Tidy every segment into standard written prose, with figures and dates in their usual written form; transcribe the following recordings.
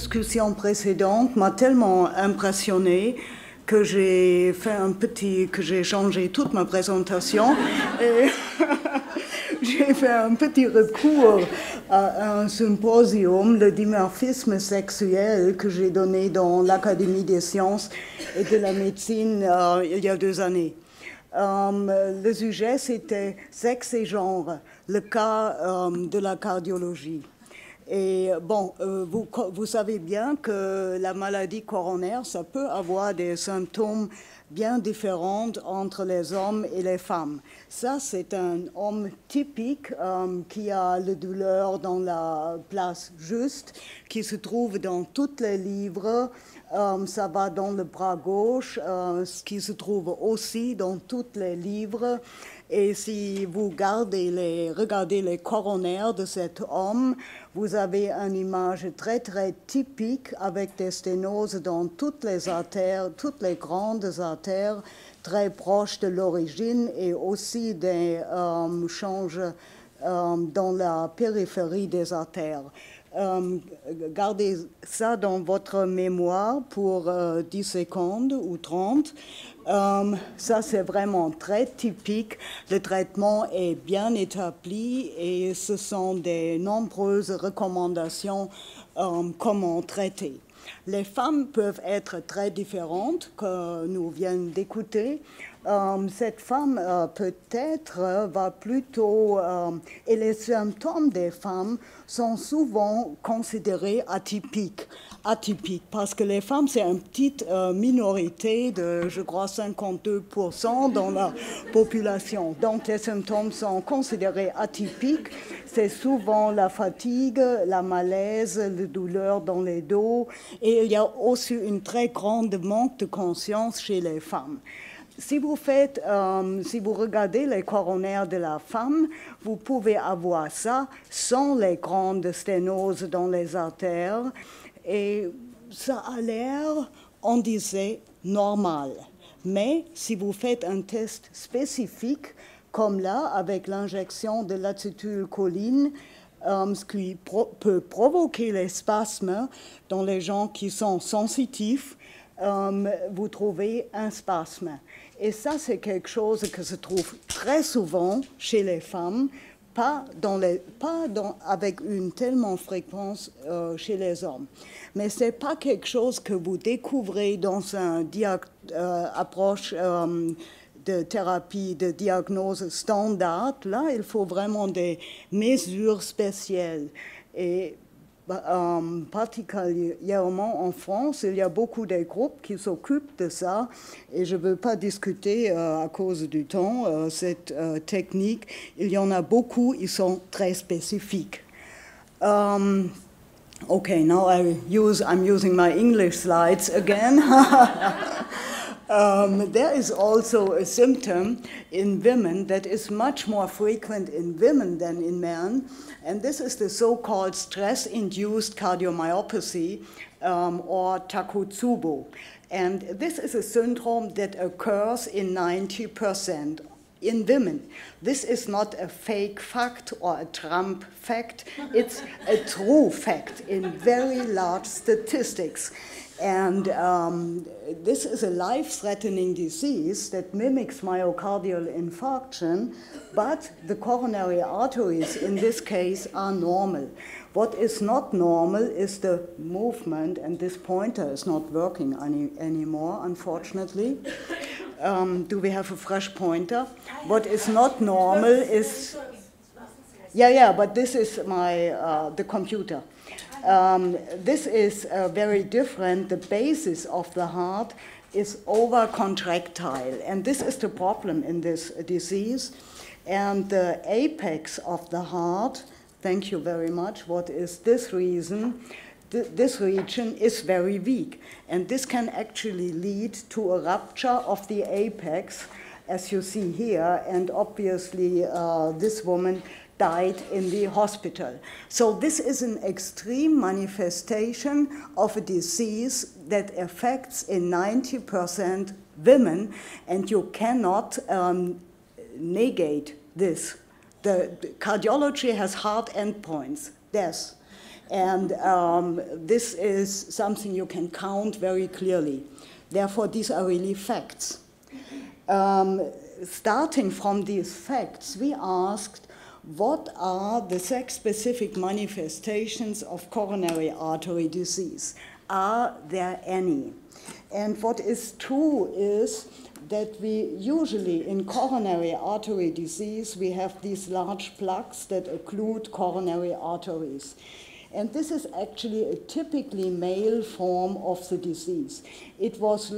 discussion précédente m'a tellement impressionnée que j'ai changé toute ma présentation et j'ai fait un petit recours à un symposium de dimorphisme sexuel que j'ai donné dans l'Académie des sciences et de la médecine il y a 2 années. Le sujet, c'était sexe et genre, le cas de la cardiologie. Et bon, vous savez bien que la maladie coronaire, ça peut avoir des symptômes bien différents entre les hommes et les femmes. Ça, c'est un homme typique qui a la douleur dans la place juste, qui se trouve dans tous les livres. Ça va dans le bras gauche, ce qui se trouve aussi dans tous les livres. Et si vous regardez les coronaires de cet homme, vous avez une image très, très typique avec des sténoses dans toutes les artères, toutes les grandes artères, très proches de l'origine et aussi des changes dans la périphérie des artères. Gardez ça dans votre mémoire pour 10 secondes ou 30. Ça, c'est vraiment très typique. Le traitement est bien établi et ce sont des nombreuses recommandations comment traiter. Les femmes peuvent être très différentes, que nous venons d'écouter. Cette femme peut-être va plutôt... et les symptômes des femmes sont souvent considérés atypiques parce que les femmes, c'est une petite minorité de, je crois, 52% dans la population. Donc, les symptômes sont considérés atypiques. C'est souvent la fatigue, la malaise, la douleur dans les dos. Et il y a aussi une très grande manque de conscience chez les femmes. Si vous regardez les coronaires de la femme, vous pouvez avoir ça sans les grandes sténoses dans les artères. Et ça a l'air, on disait, normal. Mais si vous faites un test spécifique, comme là, avec l'injection de l'acétylcholine, ce qui peut provoquer les spasmes dans les gens qui sont sensitifs, vous trouvez un spasme. Et ça, c'est quelque chose que se trouve très souvent chez les femmes, pas avec une tellement fréquence chez les hommes. Mais ce n'est pas quelque chose que vous découvrez dans une approche de thérapie, de diagnose standard. Là, il faut vraiment des mesures spéciales. Et particulièrement en France, il y a beaucoup de groupes qui s'occupent de ça et je ne veux pas discuter à cause du temps cette technique. Il y en a beaucoup, ils sont très spécifiques. Okay, now I'm using my English slides again. There is also a symptom in women that is much more frequent in women than in men, and this is the so-called stress-induced cardiomyopathy, or Takotsubo. And this is a syndrome that occurs in 90% in women. This is not a fake fact or a Trump fact. It's a true fact in very large statistics. And this is a life-threatening disease that mimics myocardial infarction, but the coronary arteries in this case are normal. What is not normal is the movement, and this pointer is not working anymore, unfortunately. Do we have a fresh pointer? What is not normal is... Yeah, but this is the computer. This is very different. The basis of the heart is overcontractile, and this is the problem in this disease. And the apex of the heart, thank you very much, what is this reason? This region is very weak, and this can actually lead to a rupture of the apex, as you see here, and obviously this woman died in the hospital. So this is an extreme manifestation of a disease that affects in 90% women, and you cannot negate this. The cardiology has hard endpoints, death. And this is something you can count very clearly. Therefore, these are really facts. Starting from these facts, we asked, what are the sex-specific manifestations of coronary artery disease? Are there any? And what is true is that we usually, in coronary artery disease, we have these large plaques that occlude coronary arteries. And this is actually a typically male form of the disease. It was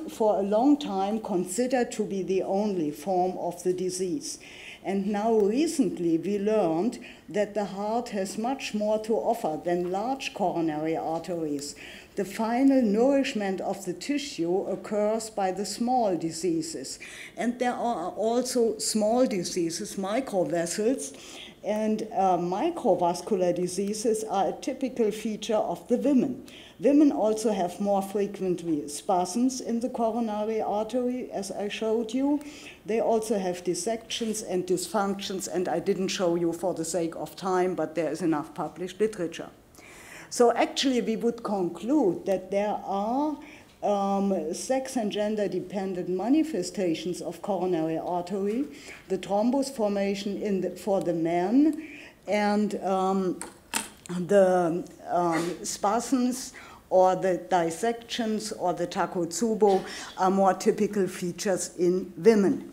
for a long time considered to be the only form of the disease. And now recently we learned that the heart has much more to offer than large coronary arteries. The final nourishment of the tissue occurs by the small diseases. And there are also small diseases, microvessels, and microvascular diseases are a typical feature of the women. Women also have more frequently spasms in the coronary artery, as I showed you. They also have dissections and dysfunctions, and I didn't show you for the sake of time, but there is enough published literature. So actually, we would conclude that there are sex and gender-dependent manifestations of coronary artery, the thrombus formation for the men, and the spasms or the dissections or the Takotsubo are more typical features in women.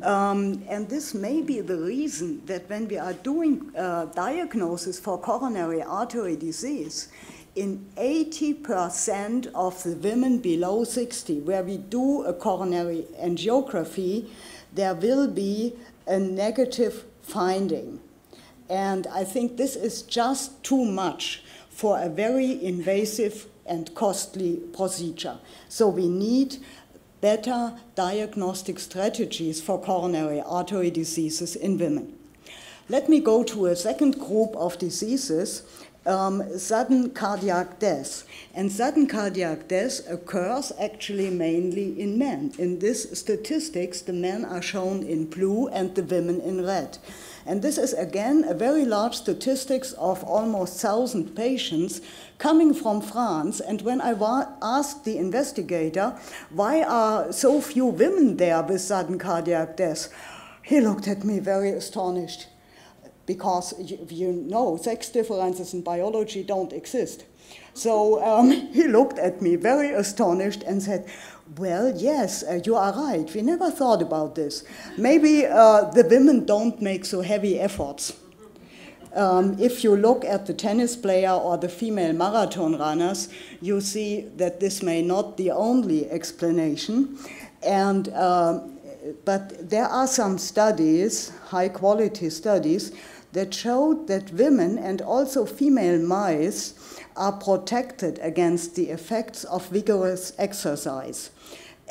And this may be the reason that when we are doing diagnosis for coronary artery disease, in 80% of the women below 60, where we do a coronary angiography, there will be a negative finding. And I think this is just too much for a very invasive and costly procedure. So we need better diagnostic strategies for coronary artery diseases in women. Let me go to a second group of diseases, sudden cardiac death. And sudden cardiac death occurs actually mainly in men. In this statistics, the men are shown in blue and the women in red. And this is, again, a very large statistics of almost 1,000 patients coming from France. And when I asked the investigator, why are so few women there with sudden cardiac death, he looked at me very astonished. Because you know, sex differences in biology don't exist. So he looked at me very astonished and said, well, yes, you are right. We never thought about this. Maybe the women don't make so heavy efforts. If you look at the tennis player or the female marathon runners, you see that this may not be the only explanation. And but there are some studies, high-quality studies, that showed that women and also female mice are protected against the effects of vigorous exercise.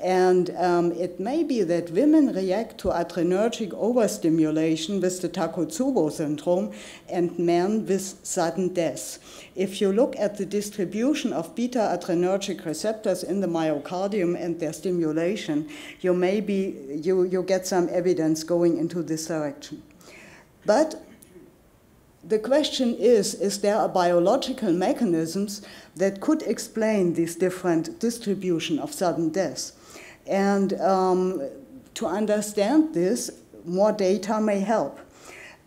And it may be that women react to adrenergic overstimulation with the Takotsubo syndrome and men with sudden death. If you look at the distribution of beta-adrenergic receptors in the myocardium and their stimulation, you get some evidence going into this direction. But the question is there a biological mechanisms that could explain this different distribution of sudden death? And to understand this, more data may help.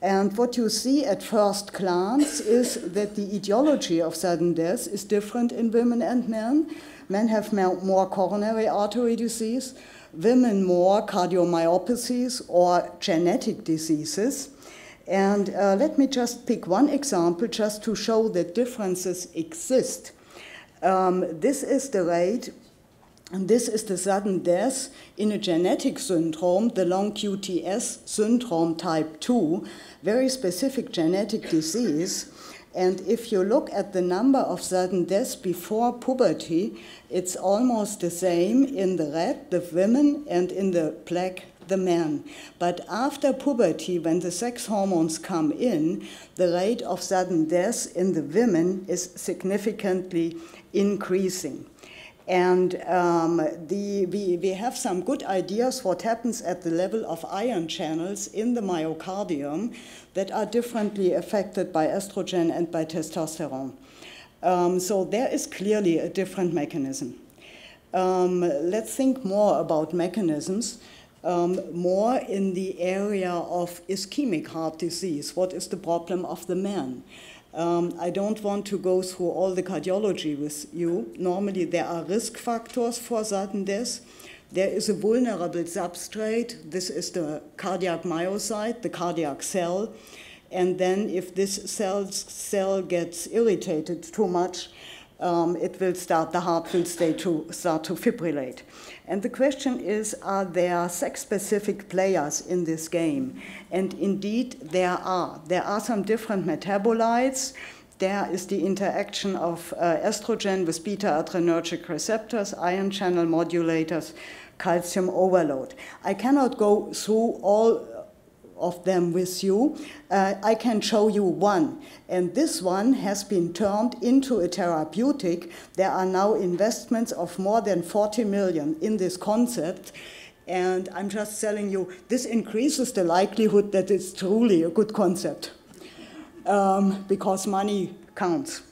And what you see at first glance is that the etiology of sudden death is different in women and men. Men have more coronary artery disease, women more cardiomyopathies or genetic diseases. And let me just pick one example just to show that differences exist. This is the rate, and this is the sudden death in a genetic syndrome, the long QTS syndrome type 2, very specific genetic disease. And if you look at the number of sudden deaths before puberty, it's almost the same in the red, the women, and in the black, the men. But after puberty, when the sex hormones come in, the rate of sudden death in the women is significantly increasing. And we have some good ideas what happens at the level of ion channels in the myocardium that are differently affected by estrogen and by testosterone. So there is clearly a different mechanism. Let's think more about mechanisms, more in the area of ischemic heart disease. What is the problem of the man? I don't want to go through all the cardiology with you. Normally there are risk factors for sudden death. There is a vulnerable substrate. This is the cardiac myocyte, the cardiac cell. And then if this cell gets irritated too much, the heart will start to fibrillate. And the question is, are there sex-specific players in this game? And indeed, there are. There are some different metabolites. There is the interaction of estrogen with beta-adrenergic receptors, ion channel modulators, calcium overload. I cannot go through all of them with you. I can show you one. And this one has been turned into a therapeutic. There are now investments of more than 40 million in this concept. And I'm just telling you, this increases the likelihood that it's truly a good concept because money counts.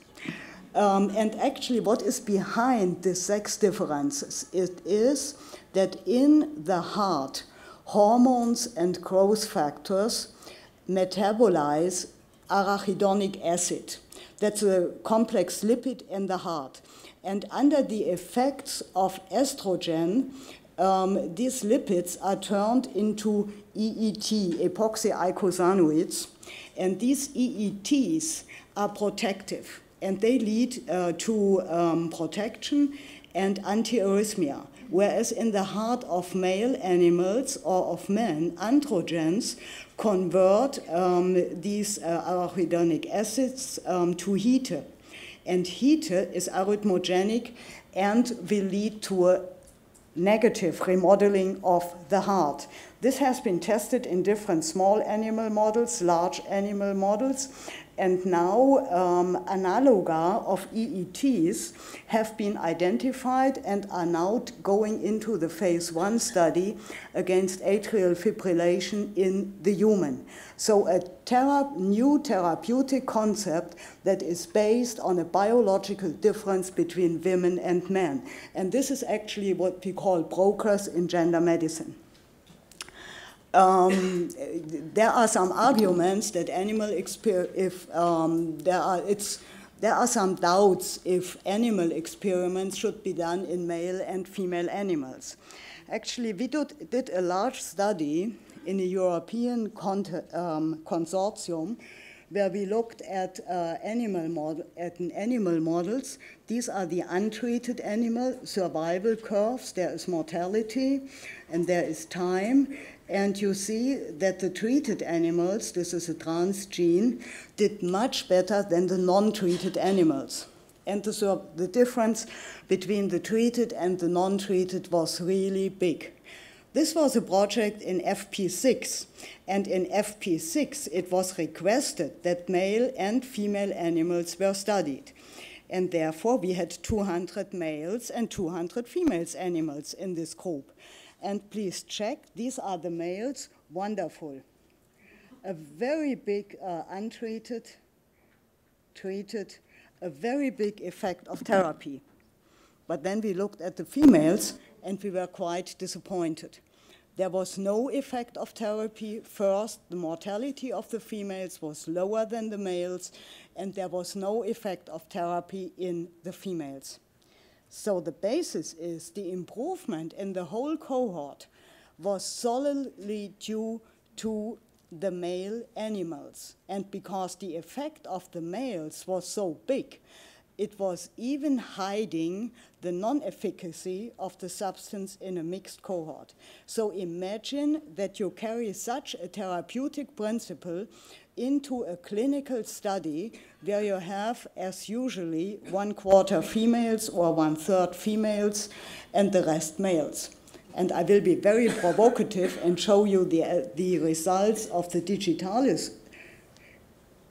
And actually what is behind the sex differences, it is that in the heart, hormones and growth factors metabolize arachidonic acid. That's a complex lipid in the heart. And under the effects of estrogen, these lipids are turned into EET, epoxy-eicosanoids. And these EETs are protective. And they lead to protection and antiarrhythmia. Whereas in the heart of male animals or of men, androgens convert these arachidonic acids to HETE. And HETE is arrhythmogenic and will lead to a negative remodeling of the heart. This has been tested in different small animal models, large animal models, and now analoga of EETs have been identified and are now going into the phase 1 study against atrial fibrillation in the human. So a new therapeutic concept that is based on a biological difference between women and men. And this is actually what we call progress in gender medicine. There are some arguments that there are some doubts if animal experiments should be done in male and female animals. Actually, we did a large study in a European consortium where we looked at animal models. These are the untreated animal survival curves. There is mortality and there is time. And you see that the treated animals, this is a transgene, did much better than the non-treated animals. And the difference between the treated and the non-treated was really big. This was a project in FP6, and in FP6 it was requested that male and female animals were studied. And therefore we had 200 males and 200 females animals in this group. And please check, these are the males, wonderful. A very big untreated, treated, a very big effect of therapy. But then we looked at the females and we were quite disappointed. There was no effect of therapy. First, the mortality of the females was lower than the males, and there was no effect of therapy in the females. So the basis is the improvement in the whole cohort was solely due to the male animals. And because the effect of the males was so big, it was even hiding the non-efficacy of the substance in a mixed cohort. So imagine that you carry such a therapeutic principle into a clinical study where you have, as usually, 1/4 females or 1/3 females and the rest males. And I will be very provocative and show you the results of the Digitalis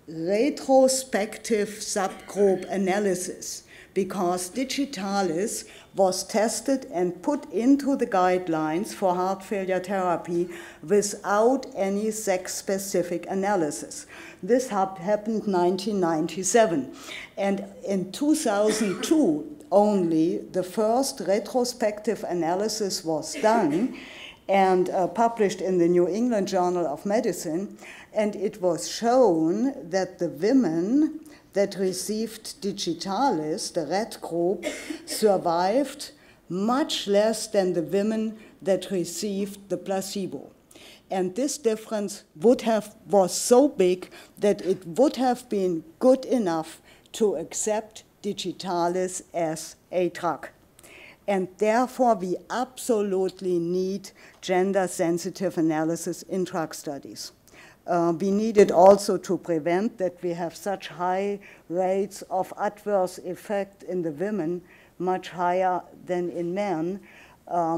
retrospective subgroup analysis, because digitalis was tested and put into the guidelines for heart failure therapy without any sex-specific analysis. This happened in 1997. And in 2002 only, the first retrospective analysis was done and published in the New England Journal of Medicine, and it was shown that the women that received digitalis, the red group, survived much less than the women that received the placebo. And this difference was so big that it would have been good enough to accept digitalis as a drug. And therefore, we absolutely need gender-sensitive analysis in drug studies. We need it also to prevent that we have such high rates of adverse effect in the women, much higher than in men.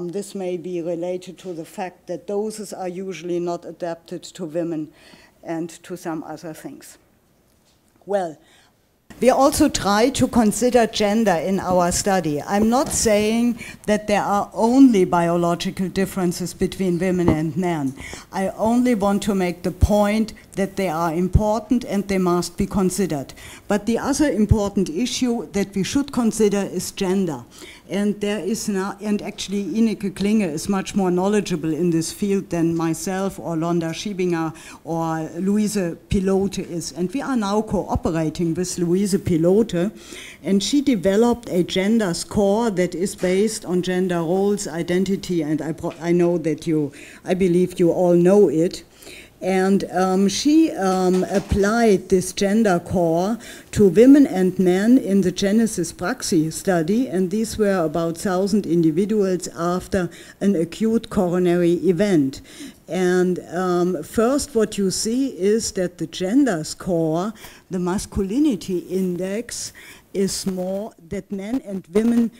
This may be related to the fact that doses are usually not adapted to women and to some other things. Well, we also try to consider gender in our study. I'm not saying that there are only biological differences between women and men. I only want to make the point that they are important and they must be considered. But the other important issue that we should consider is gender. And there is now, and actually Ineke Klinge is much more knowledgeable in this field than myself or Londa Schiebinger or Louise Pilote is. And we are now cooperating with Louise Pilote, and she developed a gender score that is based on gender roles, identity, and I know that I believe you all know it. And she applied this gender core to women and men in the Genesis Praxis study, and these were about 1,000 individuals after an acute coronary event. And first what you see is that the gender score, the masculinity index, is more that men and women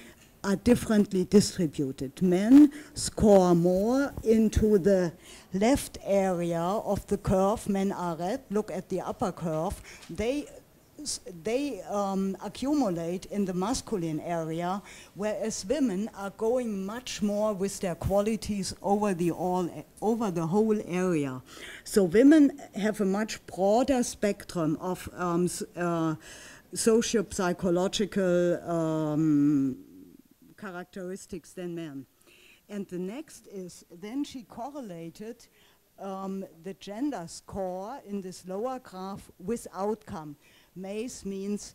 are differently distributed. Men score more into the left area of the curve. Men are red. Look at the upper curve. They accumulate in the masculine area, whereas women are going much more with their qualities over the whole area. So women have a much broader spectrum of socio-psychological characteristics than men. And the next is, then she correlated the gender score in this lower graph with outcome. MACE means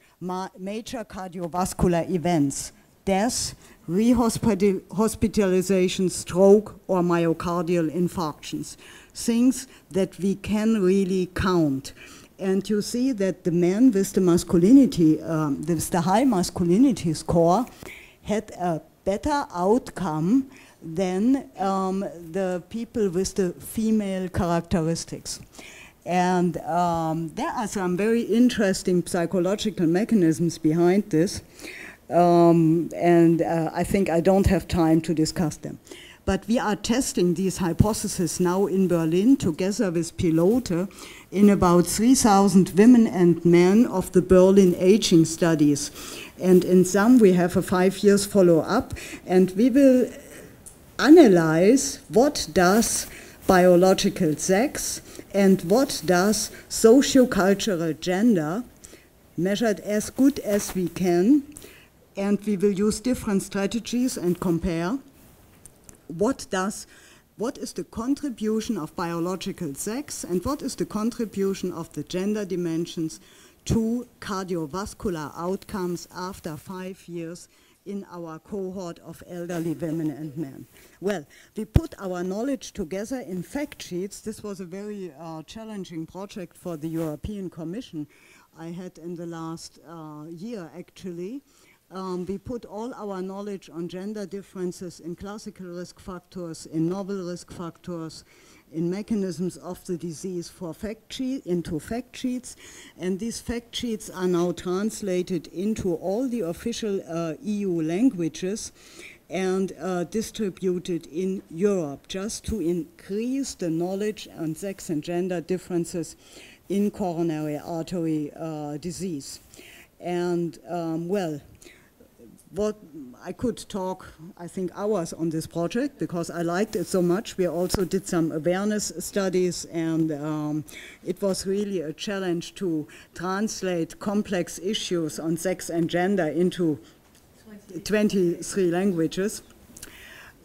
major cardiovascular events, death, rehospitalization, stroke, or myocardial infarctions, things that we can really count. And you see that the men with the masculinity, with the high masculinity score, had a better outcome than the people with the female characteristics. And there are some very interesting psychological mechanisms behind this, and I think I don't have time to discuss them. But we are testing these hypotheses now in Berlin together with Pilote in about 3,000 women and men of the Berlin aging studies. And in some we have a 5 years follow-up, and we will analyze what does biological sex and what does socio-cultural gender, measured as good as we can, and we will use different strategies and compare. What is the contribution of biological sex and what is the contribution of the gender dimensions to cardiovascular outcomes after 5 years in our cohort of elderly women and men? Well, we put our knowledge together in fact sheets. This was a very challenging project for the European Commission I had in the last year, actually. We put all our knowledge on gender differences in classical risk factors, in novel risk factors, in mechanisms of the disease for into fact sheets, and these fact sheets are now translated into all the official EU languages and distributed in Europe, just to increase the knowledge on sex and gender differences in coronary artery disease. And well, what I could talk, I think, hours on this project because I liked it so much. We also did some awareness studies, and it was really a challenge to translate complex issues on sex and gender into 23 languages.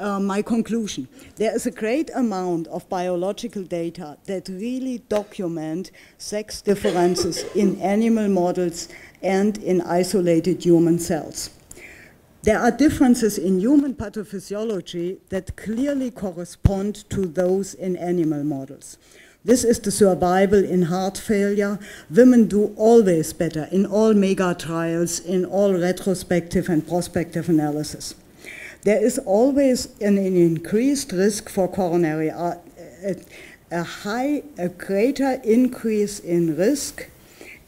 My conclusion: there is a great amount of biological data that really document sex differences in animal models and in isolated human cells. There are differences in human pathophysiology that clearly correspond to those in animal models. This is the survival in heart failure. Women do always better in all mega trials, in all retrospective and prospective analysis. There is always an increased risk for coronary, a greater increase in risk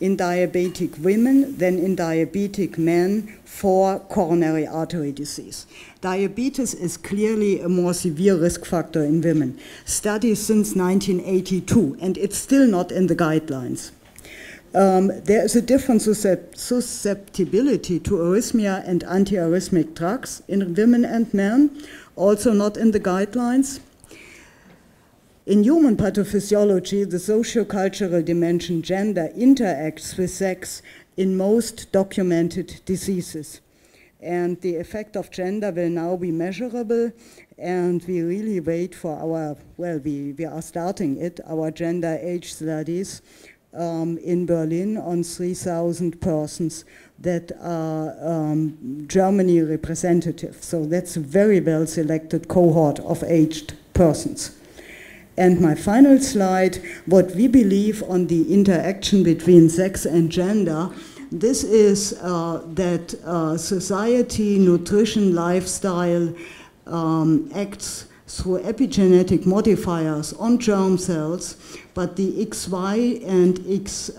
in diabetic women than in diabetic men for coronary artery disease. Diabetes is clearly a more severe risk factor in women. Studies since 1982, and it's still not in the guidelines. There is a different susceptibility to arrhythmia and antiarrhythmic drugs in women and men, also not in the guidelines. In human pathophysiology, the socio-cultural dimension gender interacts with sex in most documented diseases. And the effect of gender will now be measurable, and we really wait for our, well, we are starting it, our gender age studies in Berlin on 3,000 persons that are Germany representative. So that's a very well selected cohort of aged persons. And my final slide, what we believe on the interaction between sex and gender, this is that society, nutrition, lifestyle acts through epigenetic modifiers on germ cells, but the XY and X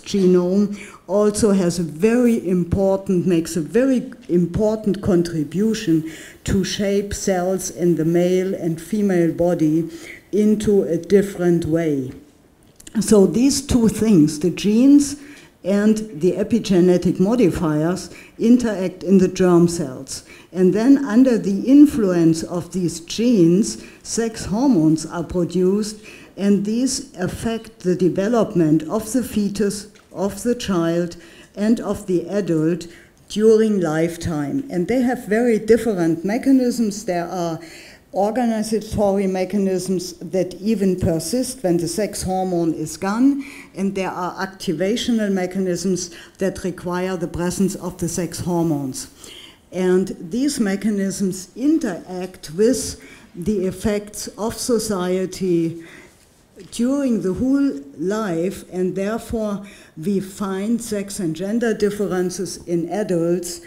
genome also has a very important, makes a very important contribution to shape cells in the male and female body into a different way. So these two things, the genes and the epigenetic modifiers, interact in the germ cells. And then under the influence of these genes, sex hormones are produced, and these affect the development of the fetus, of the child, and of the adult during lifetime. And they have very different mechanisms. There are organizatory mechanisms that even persist when the sex hormone is gone, and there are activational mechanisms that require the presence of the sex hormones. And these mechanisms interact with the effects of society during the whole life, and therefore we find sex and gender differences in adults,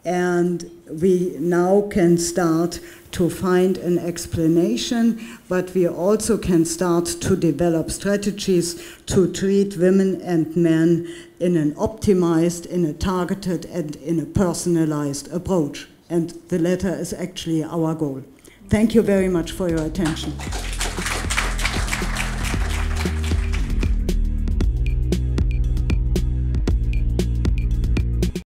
and we now can start to find an explanation, but we also can start to develop strategies to treat women and men in an optimized, in a targeted, and in a personalized approach. And the latter is actually our goal. Thank you very much for your attention.